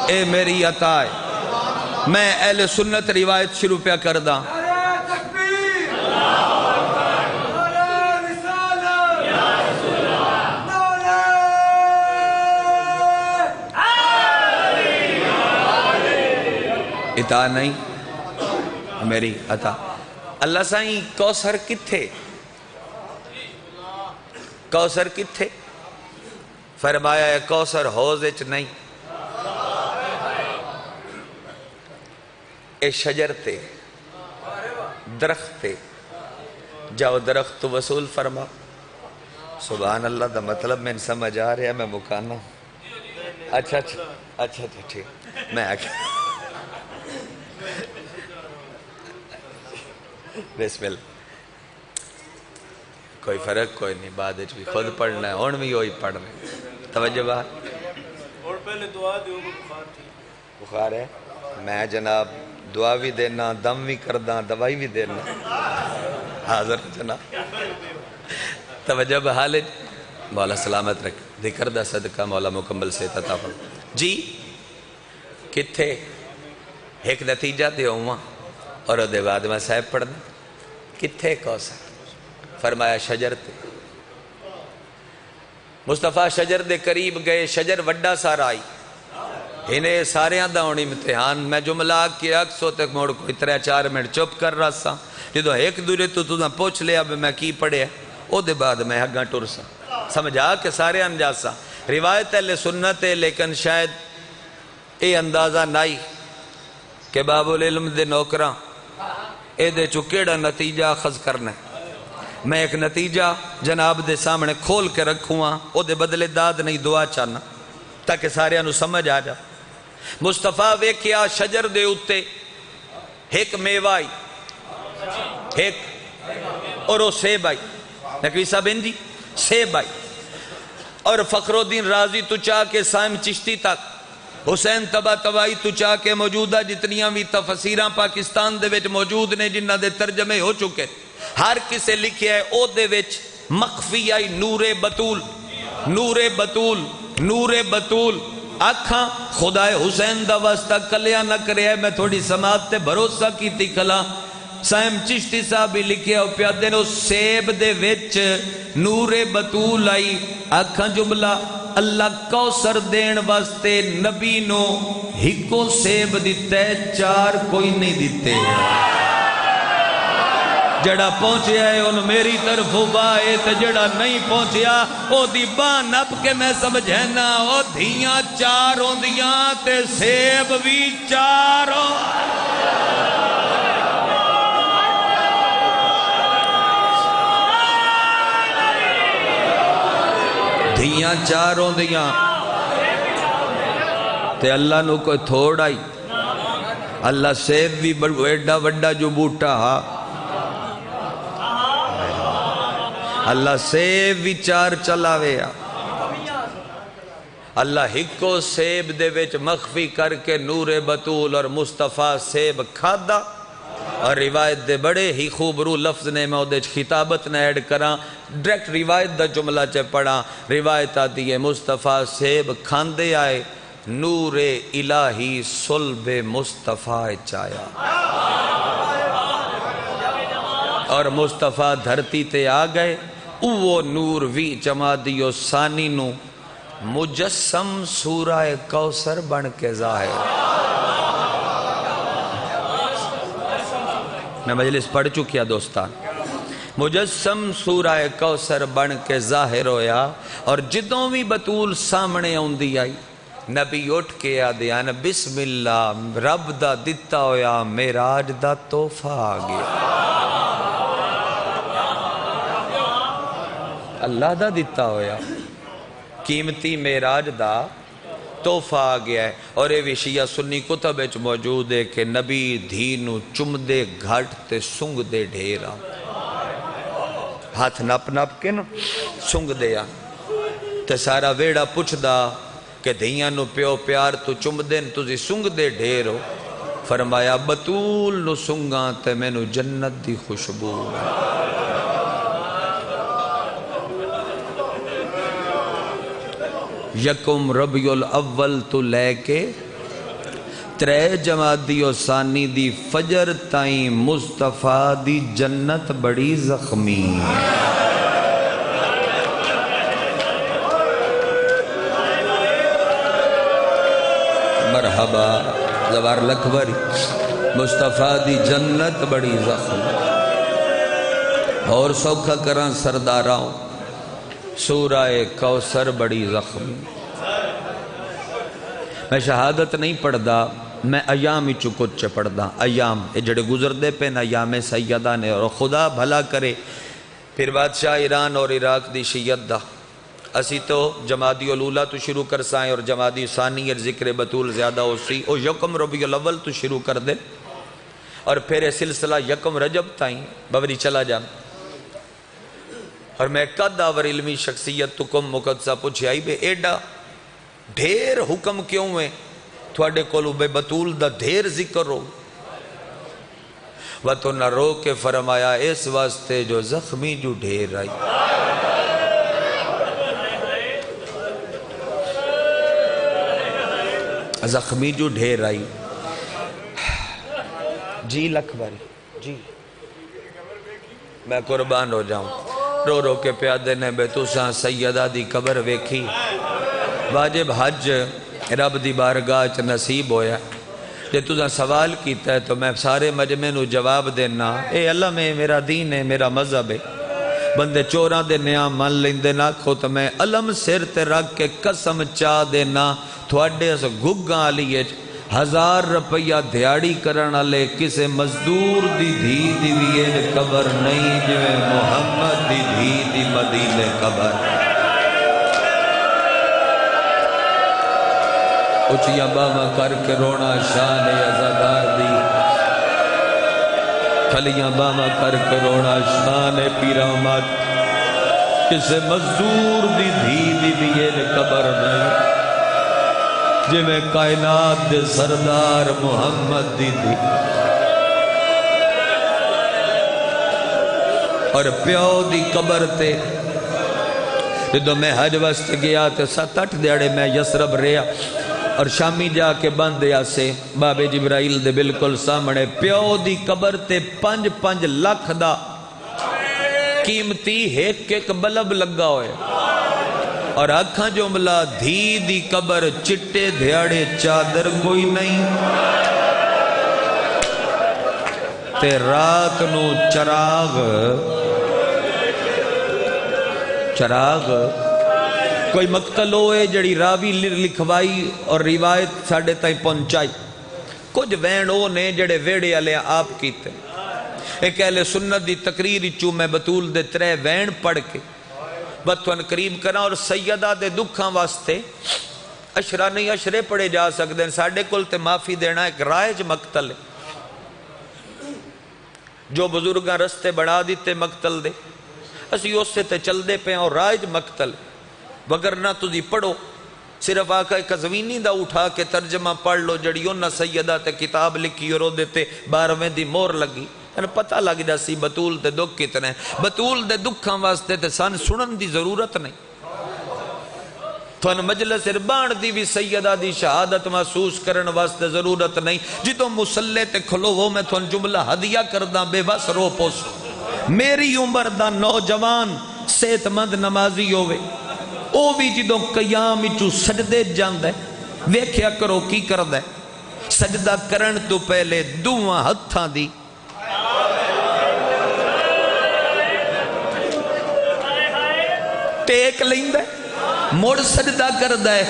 اے میری عطا ہے میں اہل سنت روایت شروع پہ کردہ اطاع نہیں میری عطا اللہ سائیں کوثر کتھے کوثر کتھے فرمایا ہے کوثر حوض نہیں اے شجر تے درخت تے جاؤ درخت تو وصول فرما سبحان اللہ دا مطلب میں سمجھ آ رہا ہے میں مکانا اچھا ٹھیک میں آگے بسم اللہ کوئی فرق کوئی نہیں بعد بھی خود پڑھنا ہے ہون بھی ہوئی پڑھ رہے توجہ بات اور پہلے دعا دیو بخار ہے میں جناب دعا بھی دینا دم بھی کردہ دوائی بھی دینا حاضر جناب توجہ بحال مولا سلامت رکھ ذکر دا صدقہ مولا مکمل سے عطا فرما جی کتھے ایک نتیجہ دے ہوا اور دے بعد میں صاحب پڑھنا کتھے کوثر فرمایا شجر تے مصطفیٰ شجر دے قریب گئے شجر وڈا سارا آئی انہیں سارے داؤنی امتحان میں جملہ کے اکسو تک موڑ کو 3-4 منٹ چپ کر رہا سا جدو ایک دورے تو پوچھ لیا میں کی پڑھے او دے بعد میں ہگاں ٹور سا سمجھا کہ سارے انجا سا روایت اہل سنت ہے لیکن شاید اے اندازہ نائی کہ باب العلم دے نوکراں اے دے چکیڑا نتیجہ اخذ کرنا ہے میں ایک نتیجہ جناب دے سامنے کھول کے رکھوں او دے بدلے داد نہیں دعا چاہنا تاکہ سارے انہوں سمجھ آ جا مصطفیٰ ویکھیا شجر دے اتے ایک میوائی ایک اور وہ سیب آئی نقوی صاحب انجی سیب آئی اور فخر الدین رازی تو چاہ کے سائم چشتی تک حسین تبا توائی تو چاہ کے موجودہ جتنیاں بھی تفسیران پاکستان دے وچ موجود نے جنہ دے ترجمے ہو چکے ہر کسے لکھے ہے او دے وچ مخفی آئی نور بطول نور بطول نور بطول آکھاں خدا حسین دا واسطہ کلیا نہ کرے ہے میں تھوڑی سماعت تے بھروسہ کی تھی کلا سائم چشتی صاحب بھی لکھے ہو پیادے نو سیب دے وچ نور بطول آئی آکھاں جملہ اللہ کوثر دین واسطے نبی نو ہکو سیب دیتے 4 کوئی نہیں دیتے جڑا پہنچیا ہے ان میری طرف بائے تے جڑا نہیں پہنچیا او دی باں نپ کے میں سمجھینا او دھیاں چار ہوندیاں تے سیب بھی چار ہو دھیاں چار ہوندیاں تے اللہ نو کوئی تھوڑا ہی اللہ سیب بھی ایڈا وڈا جو بوٹا اللہ سیب بھی چار چلاوے اللہ ہکو سیب دے وچ مخفی کر کے نور بطول اور مصطفیٰ سیب کھادا اور روایت دے بڑے ہی خوبرو لفظ نے میں دے خطابت نہ ایڈ کراں ڈائریکٹ روایت دا جملہ چے پڑھا روایت آتی ہے مصطفیٰ سیب کھاندے آئے نور الہی صلب مصطفیٰ چایا اور مصطفیٰ دھرتی تے آ گئے وہ نور وی جما دیو ثانی نو مجسم سورہ کوثر بن کے ظاہر میں مجلس پڑھ چکیا دوستان مجسم سورہ کوثر بن کے ظاہر ہویا اور جدوں بھی بطول سامنے ہوندی آئی نبی اٹھ کے آدھیاں بسم اللہ رب دا دتا ہویا معراج دا تحفہ آگیا اللہ دا دتا ہویا قیمتی معراج دا تحفہ آگیا ہے اور یہ شیعہ سنی کتب اچ موجود ہے کہ نبی دھینو چم دے گھٹ تے سنگ دے ڈھیرا ہاتھ نپ نپ کے نا سنگ دیا تے سارا ویڑا پوچھ دا کہ دھیاں نو پیو پیار تو چم دین تُزی سنگ دے ڈھیرو فرمایا بطول نو سنگاں تے میں نو جنت دی خوشبو یکم ربیع الاول تو لے کے ترے جمادی و ثانی دی فجر تائیں مصطفیٰ دی جنت بڑی زخمی مرحبا زوار لکھوری مصطفیٰ دی جنت بڑی زخمی اور سوکھا کران سرداراؤں سورہ کوثر بڑی زخمی میں شہادت نہیں پڑھ دا میں ایام ہی چکت چے پڑھ دا ایام جڑے گزر دے پہ ایام سیدہ نے اور خدا بھلا کرے پھر بادشاہ ایران اور عراق دی شیعت دا اسی تو جمادی الاولیٰ تو شروع کر سائیں اور جمادی ثانی ذکر بطول زیادہ ہو سی اور یکم ربیع الاول تو شروع کر دے اور پھر سلسلہ یکم رجب تائیں بوری چلا جا اور میں قد آور علمی شخصیت تو کم مقدسہ پوچھے آئی بے ایڈا ڈھیر حکم کیوں ہیں تھوڑے کولو بے بطول دا ڈھیر ذکر ہو وہ تو نہ رو کے فرمایا اس واسطے جو زخمی جو ڈھیر آئی زخمی جو ڈھیر آئی جی لکھوری جی میں قربان ہو جاؤں رو رو کے پیادے نے بے تو ساں سیدہ دی قبر ویکھی واجب حج رب دی بارگاہ چ نصیب ہویا جے تو سوال کیتا ہے تو میں سارے مجمع نو جواب دینا اے اللہ میں میرا دین ہے میرا مذہب ہے بندے چوراں دے نیام من لیندے نہ کھو تو میں علم سر تے رکھ کے قسم چاہ دینا تھوڑے اس گگاں لیے 1000 روپیہ دیاڑی کرنا لے کسے مزدور دی دھی دی ویئے قبر نہیں جو محمد دی دھی دی مدینے قبر اچھیا باما کر کے رونا شان عزادار دی کھلیاں باما کر کے رونا شان پیرامت کسے مزدور دی دھی دی ویئے قبر نہیں جے میں کائنات دے سردار محمد دی دی اور پیو دی قبر تے جدو میں حج وست گیا تے 7-8 دیاڑے میں یسرب رہا اور شامی جا کے بند دیا سے بابے جبرائیل دے بالکل سامنے پیو دی قبر تے 5-5 لاکھ دا قیمتی ایک بلب لگا ہوئے اور آنکھاں جملہ دھی دی قبر چٹے دھیاڑے چادر کوئی نہیں تے رات نو چراغ کوئی مقتل ہوئے جڑی راوی لکھوائی اور روایت ساڑھے تائیں پہنچائی. کچھ وین او نے جڑے ویڑے والے آپ کیتے. ایک اہل سنت دی تقریر چوں میں بطول دے 3 وین پڑھ کے بطون قریب کرا اور سیدہ دے دکھاں واسطے اشرا نہیں اشرے پڑھے جا سکتے ہیں. ساڑھے کل تے معافی دینا ایک رائج مقتل ہے جو بزرگاں رستے بڑھا دیتے مقتل دے اسی اس سے تے چل دے پہ اور رائج مقتل وگرنہ تجھی پڑھو صرف آقا قزوینی دا اٹھا کے ترجمہ پڑھ لو جڑیوں نہ سیدہ تے کتاب لکھی اور دیتے 12ویں دی مور لگی پتہ لگ جا سی بطول دے دکھ کتنے. بطول دے دکھاں واسطے تے سان سنن دی ضرورت نہیں. تھوان مجلس اربان دی بھی سیدہ دی شہادت محسوس کرن واسطے ضرورت نہیں. جدو مسلح تے کھلو وہ میں تھوان جملہ ہدیہ کردہ بے بس رو پوسو. میری عمر دا نوجوان صحت مند نمازی ہوئے او بھی جدو قیام چو سجدے جاندہ ہے ویکھیا کرو کی کردہ ہے. سجدہ کرن تو پہلے دعا ہتھاں دی ٹیک لیندہ ہے موڑ سجدہ کردہ ہے.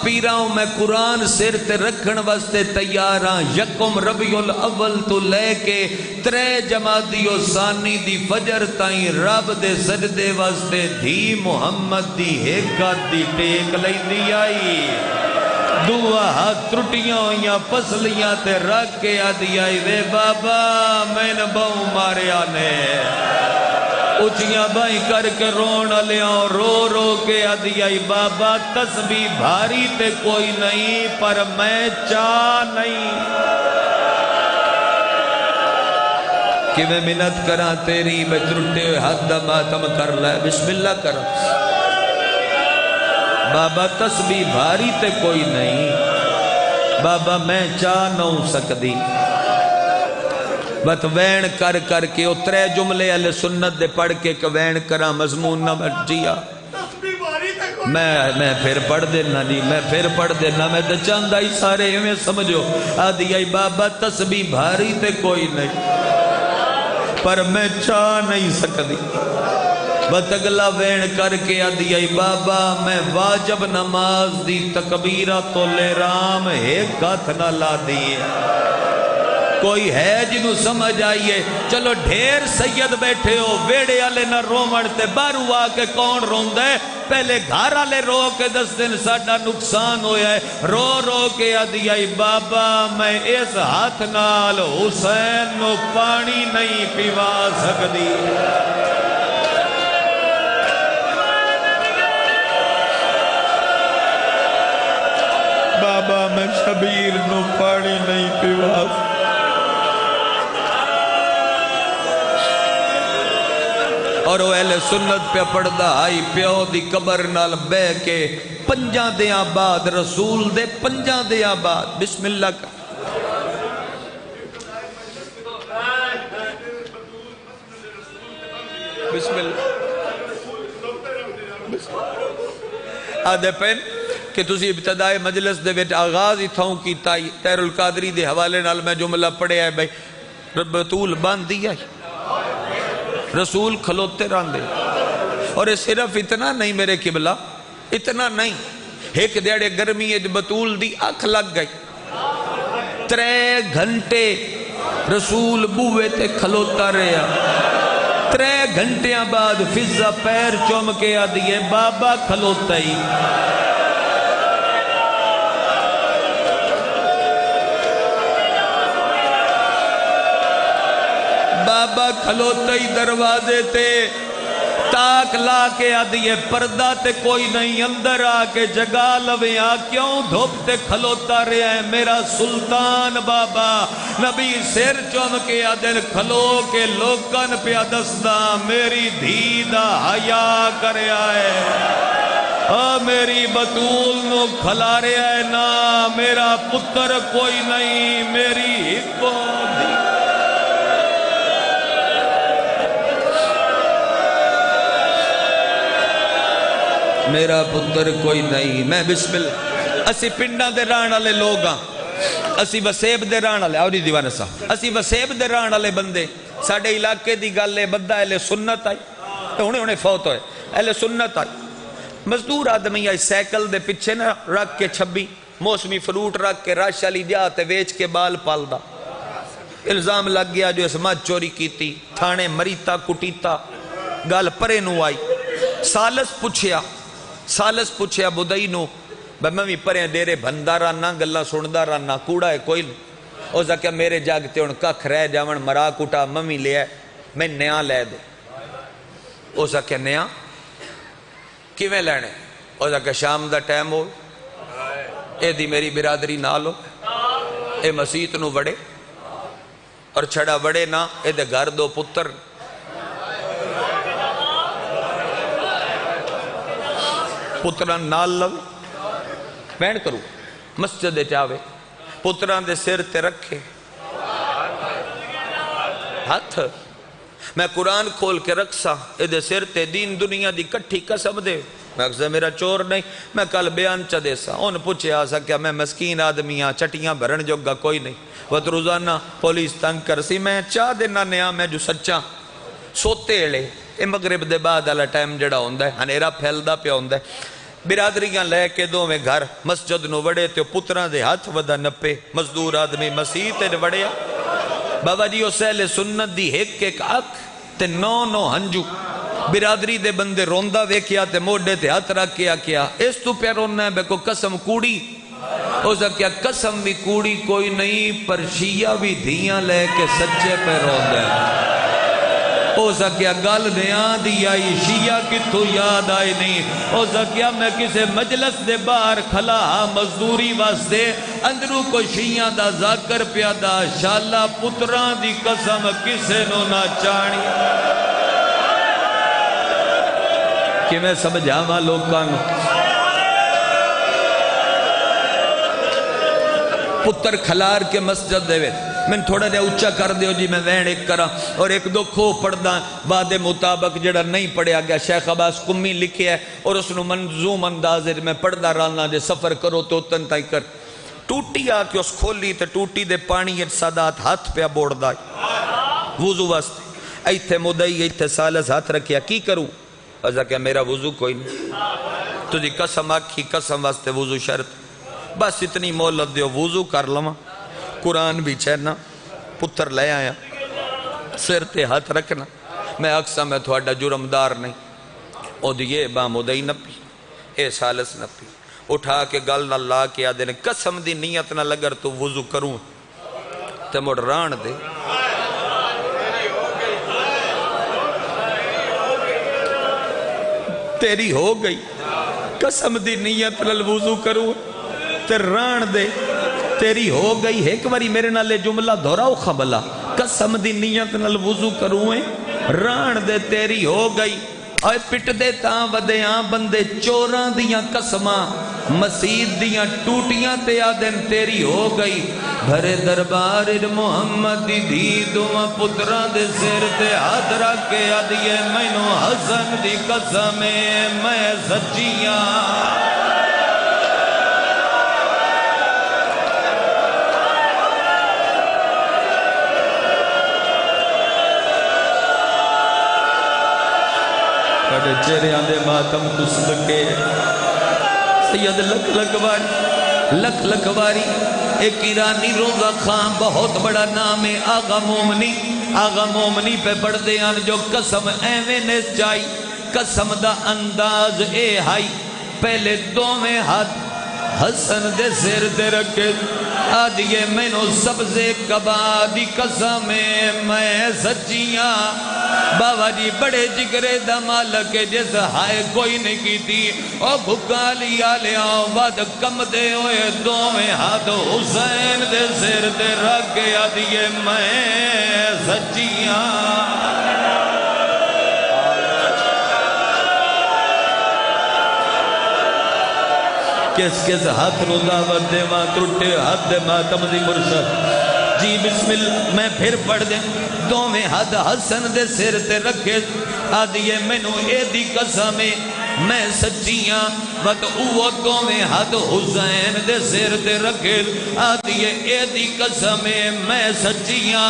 پیراؤں میں قرآن سر تے رکھن واسطے تیاراں یکم ربیع الاول تو لے کے 3 جمادی و ثانی دی فجر تائیں رب دے سجدے واسطے دھی محمد دی حقات دی ٹیک لیندی آئی. دعا ہاتھ ترٹیاں ہویاں پسلیاں تے رکھ کے آدھی آئی وے بابا میں نے بہو مارے آنے اچھیاں بھائی کر کے رون لیاں رو رو کے آدھی آئی بابا تسبیح بھاری تے کوئی نہیں پر میں چاہ نہیں کہ میں منت کرا تیری میں ترٹے ہوئے حد ماتم کر لائے بسم اللہ کر. بابا تسبیح بھاری تے کوئی نہیں بابا میں چاہ نہ سکدی. بت وین کر کے او 3 جملے اہل سنت دے پڑھ کے کہ وین کرا مضمون نہ بٹیا میں پھر پڑھ دینا نہیں میں پھر پڑھ دینا میں تو چاندہ ہی سارے ہمیں سمجھو آدھی آئی بابا تسبیح بھاری تے کوئی نہیں پر میں چاہ نہیں سکتی. بت اگلا وین کر کے آدھی آئی بابا میں واجب نماز دی تکبیرہ تو لے رام ایک ہاتھ نہ لا دیئے. کوئی ہے جنہوں سمجھ آئیے چلو ڈھیر سید بیٹھے ہو ویڑے آلے نہ رو مرتے بارو آکے کون روندہ ہے پہلے گھر آلے رو کے 10 دن ساڑھا نقصان ہویا ہے رو رو کے آدھی آئی بابا میں اس ہاتھ نال حسین نو پانی نہیں پیوا سکدی. بابا میں شبیر نو پانی نہیں پیوا سکدی. اور وہ اہل سنت پہ پڑھدا آئی پیو دی قبر نال بے کے 5 دیاں بعد رسول دے 5 دیاں بعد بسم اللہ کا بسم اللہ آدھے پین کہ تسی ابتدائی مجلس دے ویٹ آغاز ہی تھاؤں کی تائی تیر القادری دے حوالے نال میں جملہ پڑھے آئے بھائی بطول باندھ دیا رسول کھلوتے راندے اور صرف اتنا نہیں میرے قبلہ اتنا نہیں ایک دیڑے گرمی بطول دی آنکھ لگ گئی 3 گھنٹے رسول بوئے تے کھلوتا رہا 3 گھنٹیاں بعد فضا پیر چوم کے آدھیے بابا کھلوتا ہی بابا کھلوتا ہی دروازے تے تاک لا کے آدھیے پردہ تے کوئی نہیں اندر آکے جگا لوے کیوں دھوپتے کھلوتا رہے ہیں میرا سلطان بابا نبی سیر چوم کے آدھر کھلو کے لوکن پہ دستا میری دھیدہ حیا کرے آئے میری بطول نو کھلا رہے آئے نا میرا پتر کوئی نہیں میری ہکو دی میرا پتر کوئی نہیں میں بسم اللہ اسی پنڈا دے ران والے لوگ ہاں اسی وسیب دے ران والے اور دیوانہ صاحب اسی وسیب دے ران والے بندے ساڈے علاقے دی گل ہے بندہ اہل سنت آئی ہنے فوت ہوئے اہل سنت آئی مزدور آدمی آئی سائیکل دے پیچھے نہ رکھ کے 26 موسمی فروٹ رکھ کے رش والی جاتے ویچ کے بال پالدا الزام لگ گیا جو اس مجھ چوری کیتی تھانے مریتا کٹیتا گل پرے نو آئی سالس پوچھیا بدئی نو میں بھی پرے ڈیرے بندہ رانا گلا سندا رانا کوڑا ہے کوئی او کہ میرے جاگتے ہن ککھ رہ جاون مرا کٹا ممی لیا میں نیا لے دے او کہ نیا کیویں لینے او کہ شام دا ٹائم ہو اے دی میری برادری نال ہو اے مسیت نو وڑے اور چھڑا وڑے نا اے دے گھر 2 پتر پتران نال لو بین کرو مسجد چاوے پتران دے سر تے رکھے ہاتھ میں قرآن کھول کے رکھسا اے دے سر تے دین دنیا دی کٹھی قسم دے میں اکسے میرا چور نہیں میں کل بیان چا دے سا ان پوچھے آسا کیا میں مسکین آدمیاں چٹیاں بھرن جوگا کوئی نہیں وقت روزانہ پولیس تنگ کر سی میں چاہ دینا نیا میں جو سچا سوتے اڑے اے مغرب دے بعد والا ٹائم جڑا ہوندہ ہے ہنیرا پھیلدا پیا ہوندہ ہے برادریاں لے کے دو میں گھر مسجد نو وڑے تے پتران دے ہاتھ ودا نپے مزدور آدمی مسیح تے وڑیا بابا جی او سہل سنت دی ایک اک تے 9 ہنجو برادری دے بندے روندہ ویکیا تے موڈے تے ہاتھ رکھ کیا اس تو پہ رونا ہے بے کو قسم کوڑی او کیا قسم بھی کوڑی کوئی نہیں پر شیعہ بھی دھیاں لے کے سچے پہ روندہ ہے او کیا گل نیاں دی آئی شیعہ کتھو یاد آئی نہیں او کیا میں کسے مجلس دے باہر کھلا مزدوری واسطے اندروں کو شیعہ دا ذاکر پیادا شالا پتران دی قسم کسے نو نہ چاڑی کہ میں سمجھا ماں لوگاں پتر کھلار کے مسجد دے میں تھوڑا دے اچھا کر دیو جی میں وین ایک کرا اور ایک دو کھو پڑھدا وعدے مطابق جڑا نہیں پڑھیا گیا شیخ عباس قمی لکھے ہے اور اس نے منظوم اندازے میں پڑھدا رانا جے سفر کرو تو اتن تائی کر ٹوٹی آ کے اس کھولی تے ٹوٹی دے پانی سادات ہاتھ پہ بوڑ دا وضو واسطے ایتھے مدعی ایتھے سالس ہاتھ رکھیا کی کروں ازا کہ میرا وضو کوئی نہیں تجھے قسم آکھی قسم واسطے وضو شرط بس اتنی مولت دیو وضو کر لما قرآن بھی چھینا پتر لے آیا سر تے ہاتھ رکھنا میں اکسا میں تھوڑا جرمدار نہیں او دیئے بام ادائی نپی اے سالس نپی اٹھا کے گل نہ لا کے آدھے نے قسم دی نیت نہ لگر تو وضو کروں تے مڑ ران دے تیری ہو گئی قسم دی نیت نہ وضو کروں تے ران دے تیری ہو گئی ایک باری میرے نالے جملہ دھوراؤ خبلا قسم دی نیت نال وضو کروئے ران دے تیری ہو گئی آئے پٹ دے تاں ودیاں بندے چوران دیاں قسماں مسید دیاں ٹوٹیاں تے آدن تیری ہو گئی بھرے دربار محمد دی دھیدوں پتران دے سر تے ہاتھ رکھ کے آدھیے مینوں حسن دی قسمیں میں سچیاں بڑے چہرے آندے ماتم کس لکے سید لکھ لکواری ایک ایرانی روزہ خان بہت بڑا نام ہے آغا مومنی پہ پڑھ دے آن جو قسم ایویں نے چائی قسم دا انداز اے ہائی پہلے دو میں ہاتھ حسن دے سر دے رکھے آدھیے میں نو سبزے کبادی قسمیں میں سچیاں بابا جی بڑے جگرے دا مالک جس ہائے کوئی نہیں کی تھی او بھکا لیا لیا ود کم دے ہوئے دو میں ہاتھ حسین دے سر دے رکھ گیا دیئے میں سچیاں کس ہاتھ روزہ ودے ماں ترٹے ہاتھ دے ماتم دی مرشد جی بسم اللہ میں پھر پڑھ دیں دو میں ہاتھ حسن دے سر تے رکھے آدھیے میں نو اے دی قسمیں میں سچیاں بت اوہ تو میں حد حسین دے سر تے رکھے آدھیے اے دی قسمیں میں سچیاں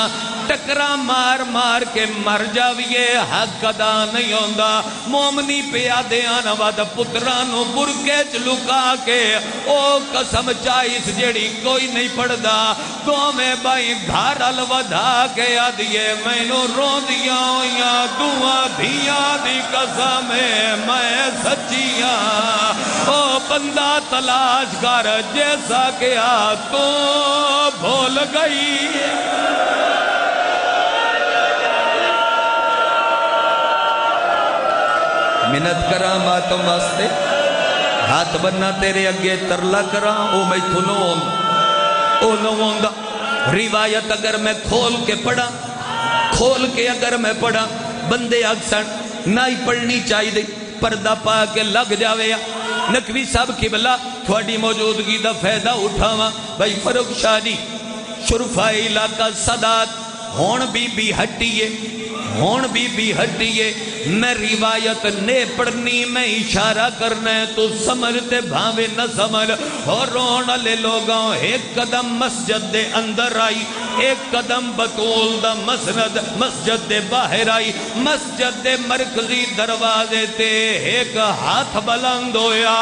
ٹکرا مار مار کے مر جاویے حق ادا نہیں ہوندا مومنی پیادے آنا واد پترانو برکے چلکا کے او قسم چائیس جیڑی کوئی نہیں پڑھدا تو میں بائی گھر الودھا کے آدھیے میں نو رو دیا ہویا دعا دیا دی قسمیں میں سچیاں او بندہ تلاش کر جیسا کیا تو بھول گئی منت کرام آتم واسطے ہاتھ بننا تیرے اگے ترلا کرام او میں تھنو ہوندا روایت اگر میں کھول کے اگر میں پڑھا بندے اکثر نہ ہی پڑھنی چاہی دے پردہ پا کے لگ جاوے نقوی صاحب قبلہ تھوڑی موجودگی دا فیدہ اٹھاوا بھائی فروغ شاہ جی شرفائی علاقہ صدات ہون بی ہٹیے میں روایت نے پڑھنی میں اشارہ کرنا ہے تو سمجھتے بھاوے نہ سمجھ اور رون لے لوگاں ایک قدم مسجد دے اندر آئی ایک قدم بطول دا مسجد دے باہر آئی مسجد دے مرکزی دروازے تے ایک ہاتھ بلند ہویا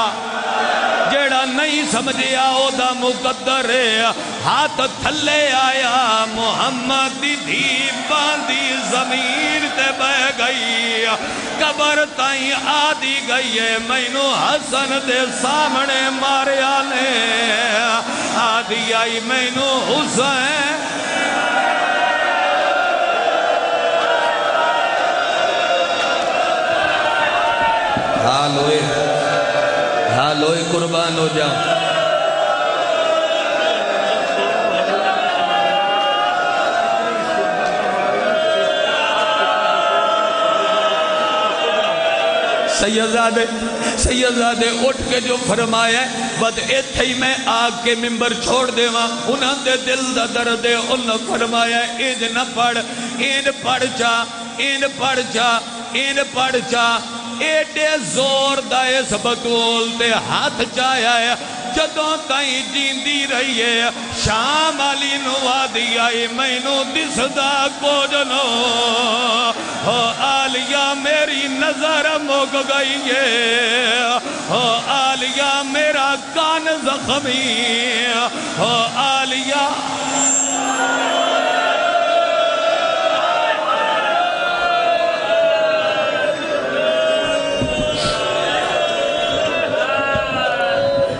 جیڑا نہیں سمجھیا او دا مقدر ہے ہاتھ تھلے آیا محمد دی دھی باندھی زمین تے بہ گئی قبر تائیں آدھی گئی ہے مینو حسن دے سامنے ماریا نے آدھی آئی مینو حسین حال ہوئے قربان ہو جاؤں سیدزادے اٹھ کے جو فرمایا ہے بد ایتھے ہی میں آگ کے ممبر چھوڑ دے وہاں انہاں دے دل دا درد انہاں فرمایا ہے ایج نہ پڑھ این پڑھ چا ایڈے زور دائے سبتول تے ہاتھ چایا ہے جدوں تائیں جیندی رہی ہے شام علی نوادی آئی میں نو دسدا کو جنو آلیہ میری نظر مک گئی ہے آلیہ میرا کان زخمی آلیہ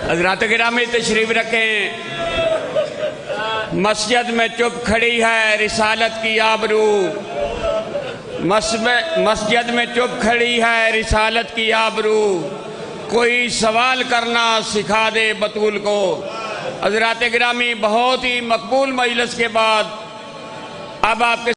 حضرات گرامی تشریف رکھیں مسجد میں چپ کھڑی ہے رسالت کی آبرو مسجد میں چپ کھڑی ہے رسالت کی آبرو کوئی سوال کرنا سکھا دے بطول کو حضرات گرامی بہت ہی مقبول مجلس کے بعد اب آپ کے